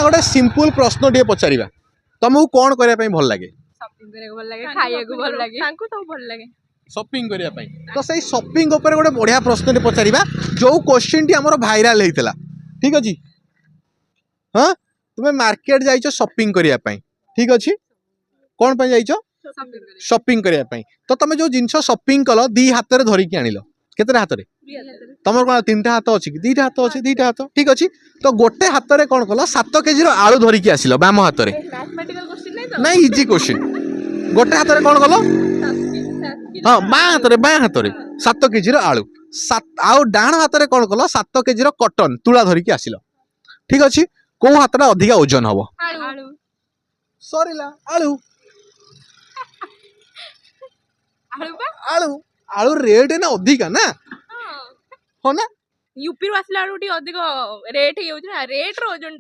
गोटे सिंपल प्रश्न टे पचारिबा तुमको कौन करने भल लगे शॉपिंग करे भल लगे खाइए को भल लगे तांको तो भल लगे शॉपिंग करने तो सही शॉपिंग ऊपर गोटे बढ़िया प्रश्न टे पचारिबा जो क्वेश्चन टी हमर वायरल हेतिला ठीक अछि हाँ तुम्हें मार्केट जाइछो शॉपिंग करने ठीक अछि कौन पे जाइछो शॉपिंग करने तो तुम जो जिनस शॉपिंग कल दी हाथ में धरिकी आनिल केते हाथ में तुम कौन 3टा हाथ अच्छी 2टा हाथ अच्छी 2टा हाथ ठीक अच्छी तो गोटे हाथ में कौन कल 7 केजी आलू धरिकी आसिल बाम हाथ में नहीं इजी क्वेश्चन गोटे हाथ में कौन कल हाँ बाँ हाथ में 7 केजी आलू आउ डाण हाथ में कौन कल 7 केजी कटन तुला धरिकी आसिल ठीक अच्छी कौ हाथ अधिका ओजन हम सरीला आलू आलू आलू रेट है ना अधिका ना हो ना यूपी आसला अधिक रेट हो रेट रो ओजन